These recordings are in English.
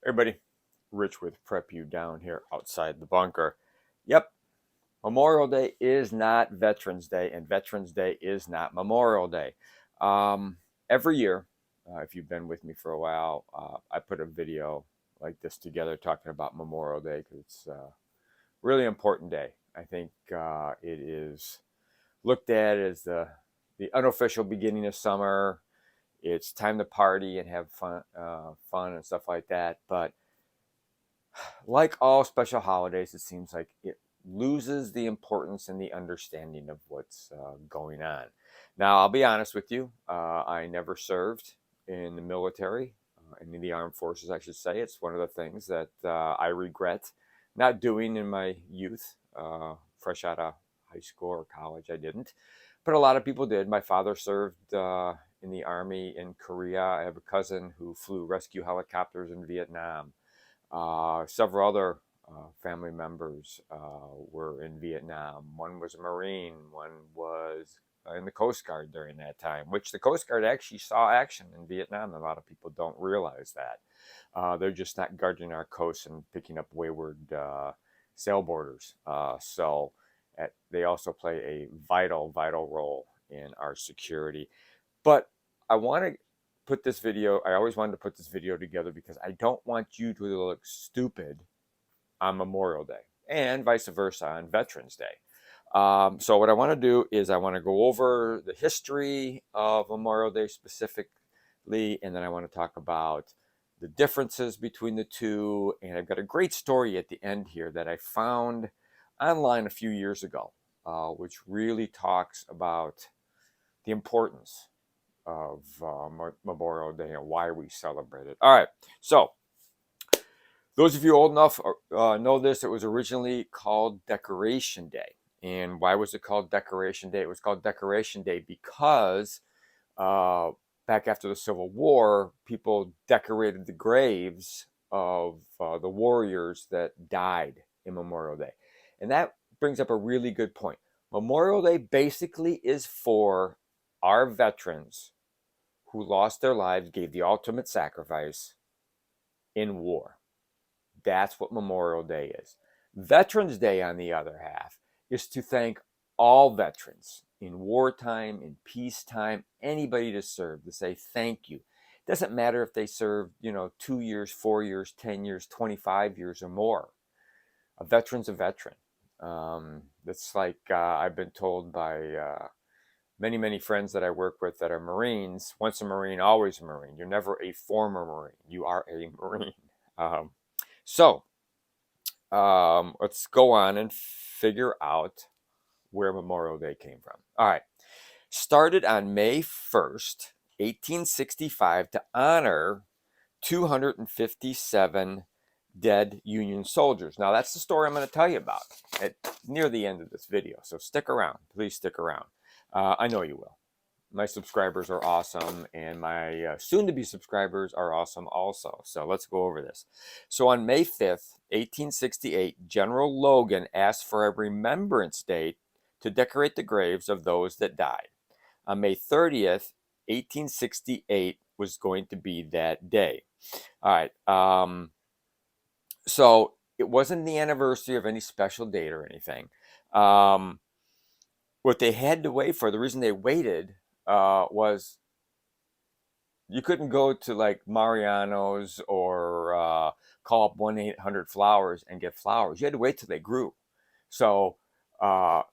Everybody, Rich with Prep You down here outside the bunker. Yep, Memorial Day is not Veterans Day, and Veterans Day is not Memorial Day. Um, every year, if you've been with me for a while, I put a video like this together talking about Memorial Day because it's a really important day. I think it is looked at as the unofficial beginning of summer. It's time to party and have fun and stuff like that. But like all special holidays, it seems like it loses the importance and the understanding of what's going on. Now, I'll be honest with you. I never served in the military, in the armed forces, I should say. It's one of the things that I regret not doing in my youth, fresh out of high school or college. I didn't, but a lot of people did. My father served in the Army in Korea. I have a cousin who flew rescue helicopters in Vietnam. Several other family members were in Vietnam. One was a Marine, one was in the Coast Guard during that time, which the Coast Guard actually saw action in Vietnam. A lot of people don't realize that. They're just not guarding our coast and picking up wayward sailboarders. They also play a vital role in our security. But I want to put this video, I always wanted to put this video together because I don't want you to look stupid on Memorial Day and vice versa on Veterans Day. So what I want to do is I want to go over the history of Memorial Day specifically, and then I want to talk about the differences between the two. And I've got a great story at the end here that I found online a few years ago, which really talks about the importance of Memorial Day and why we celebrate it. All right, so those of you old enough know this. It was originally called Decoration Day. And why was it called Decoration Day? It was called Decoration Day because back after the Civil War, people decorated the graves of the warriors that died in Memorial Day. And that brings up a really good point. Memorial Day basically is for our veterans who lost their lives, gave the ultimate sacrifice in war. That's what Memorial Day is. Veterans Day, on the other half, is to thank all veterans in wartime, in peacetime, anybody to serve, to say thank you. It doesn't matter if they served, 2 years, 4 years, 10 years, 25 years or more. A veteran's a veteran. That's like I've been told by many friends that I work with that are Marines. Once a Marine, always a Marine. You're never a former Marine. You are a Marine. So let's go on and figure out where Memorial Day came from. All right. Started on May 1st, 1865 to honor 257 dead Union soldiers. Now, that's the story I'm going to tell you about near the end of this video. So stick around. Please stick around. I know you will. My subscribers are awesome, and my soon-to-be subscribers are awesome also. So let's go over this. So on May 5th, 1868, General Logan asked for a remembrance date to decorate the graves of those that died. On May 30th, 1868 was going to be that day. All right. So it wasn't the anniversary of any special date or anything. What they had to wait for, the reason they waited was you couldn't go to like Mariano's or call up 1-800-Flowers and get flowers. You had to wait till they grew. So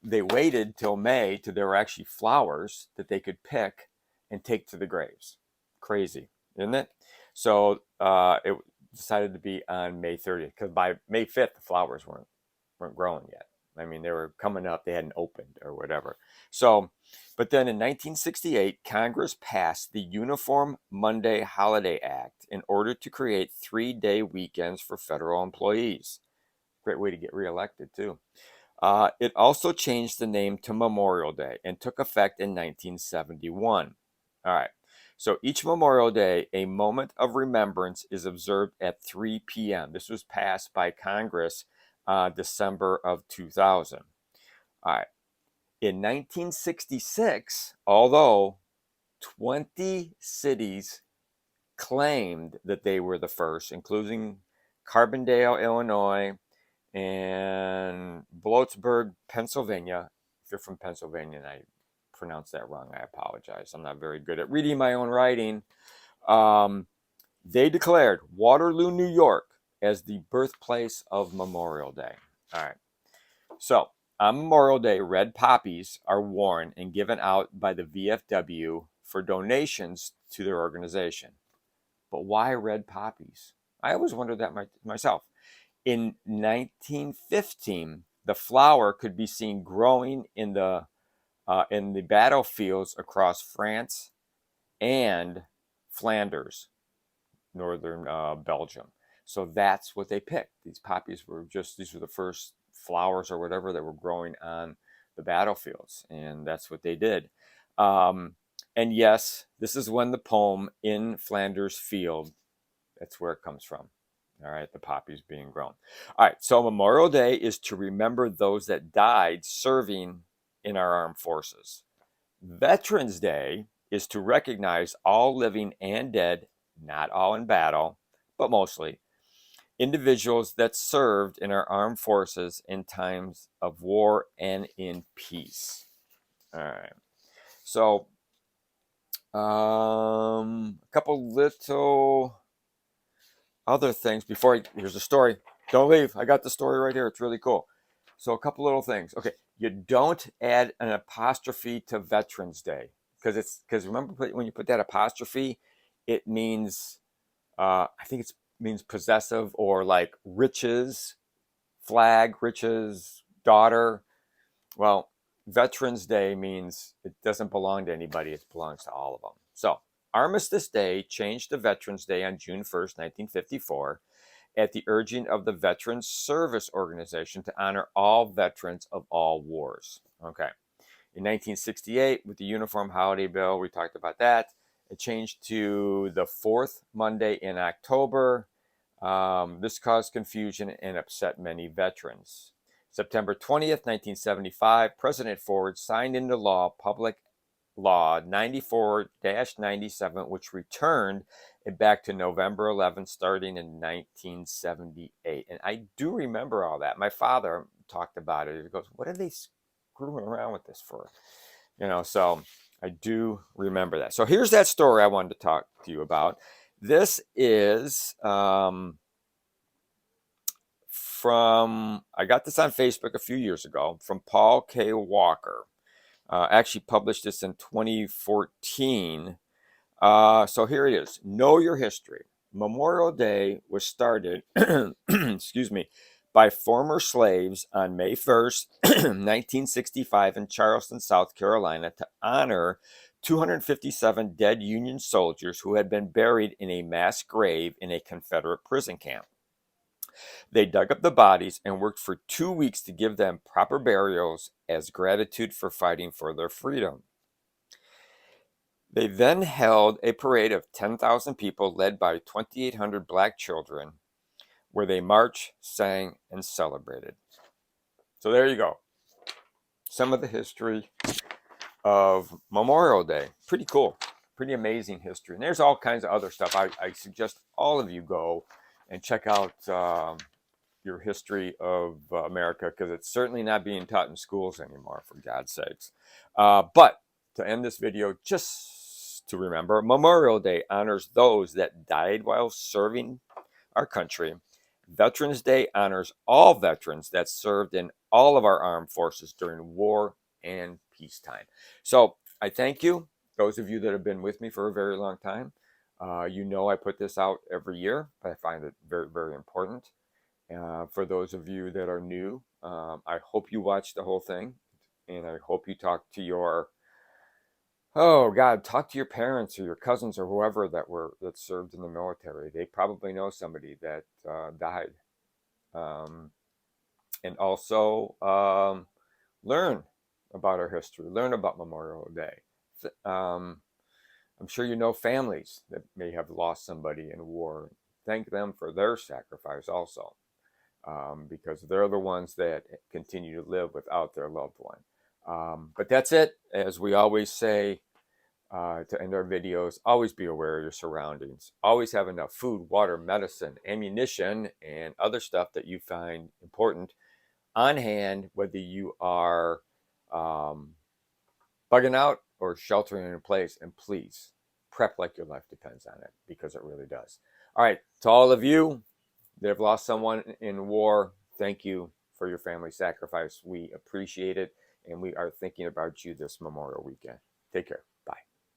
they waited till May till there were actually flowers that they could pick and take to the graves. Crazy, isn't it? So it decided to be on May 30th because by May 5th the flowers weren't growing yet. I mean, they were coming up, they hadn't opened or whatever. So, but then in 1968, Congress passed the Uniform Monday Holiday Act in order to create 3-day weekends for federal employees. Great way to get reelected, too. It also changed the name to Memorial Day and took effect in 1971. All right. So each Memorial Day, a moment of remembrance is observed at 3 p.m. This was passed by Congress December of 2000. All right. In 1966, although 20 cities claimed that they were the first, including Carbondale, Illinois, and Bloatsburg, Pennsylvania. If you're from Pennsylvania and I pronounced that wrong, I apologize. I'm not very good at reading my own writing. They declared Waterloo, New York, as the birthplace of Memorial Day. All right. So on Memorial Day, red poppies are worn and given out by the VFW for donations to their organization. But why red poppies? I always wondered that myself. In 1915, the flower could be seen growing in the battlefields across France and Flanders, northern Belgium. So that's what they picked. These poppies were these were the first flowers or whatever that were growing on the battlefields, and that's what they did. And yes, this is when the poem "In Flanders Field," that's where it comes from. All right, the poppies being grown. All right, so Memorial Day is to remember those that died serving in our armed forces. Veterans Day is to recognize all living and dead, not all in battle, but mostly, individuals that served in our armed forces in times of war and in peace. All right. So, a couple little other things before here's a story. Don't leave. I got the story right here. It's really cool. So, a couple little things. Okay, you don't add an apostrophe to Veterans Day because remember when you put that apostrophe, it means I think it means possessive or like riches, flag, riches, daughter. Well, Veterans Day means it doesn't belong to anybody, it belongs to all of them. So, Armistice Day changed to Veterans Day on June 1st, 1954, at the urging of the Veterans Service Organization to honor all veterans of all wars. Okay. In 1968, with the Uniform Holiday Bill, we talked about that. It changed to the fourth Monday in October. This caused confusion and upset many veterans. September 20th, 1975, President Ford signed into law Public Law 94-97, which returned it back to November 11th, starting in 1978. And I do remember all that. My father talked about it. He goes, "What are they screwing around with this for?" So I do remember that. So here's that story I wanted to talk to you about. This is I got this on Facebook a few years ago from Paul K. Walker. Actually published this in 2014. So here it is. Know your history. Memorial Day was started, excuse me, by former slaves on May 1st, 1965 in Charleston, South Carolina to honor 257 dead Union soldiers who had been buried in a mass grave in a Confederate prison camp. They dug up the bodies and worked for 2 weeks to give them proper burials as gratitude for fighting for their freedom. They then held a parade of 10,000 people led by 2,800 black children where they marched, sang, and celebrated. So there you go. Some of the history of Memorial Day. Pretty cool. Pretty amazing history. And there's all kinds of other stuff. I suggest all of you go and check out your history of America because it's certainly not being taught in schools anymore, for God's sakes. But to end this video, just to remember, Memorial Day honors those that died while serving our country. Veterans Day honors all veterans that served in all of our armed forces during war and peacetime. So I thank you, those of you that have been with me for a very long time. I put this out every year, but I find it very, very important. For those of you that are new, I hope you watch the whole thing, and I hope you talk to your talk to your parents or your cousins or whoever that served in the military. They probably know somebody that died, and also learn about our history, learn about Memorial Day. I'm sure you know families that may have lost somebody in war. Thank them for their sacrifice also. Because they're the ones that continue to live without their loved one. But that's it. As we always say, to end our videos, always be aware of your surroundings. Always have enough food, water, medicine, ammunition, and other stuff that you find important on hand, whether you are bugging out or sheltering in place. And please prep like your life depends on it, because it really does. All right, to all of you that have lost someone in war, thank you for your family sacrifice. We appreciate it, and we are thinking about you this Memorial Weekend. Take care.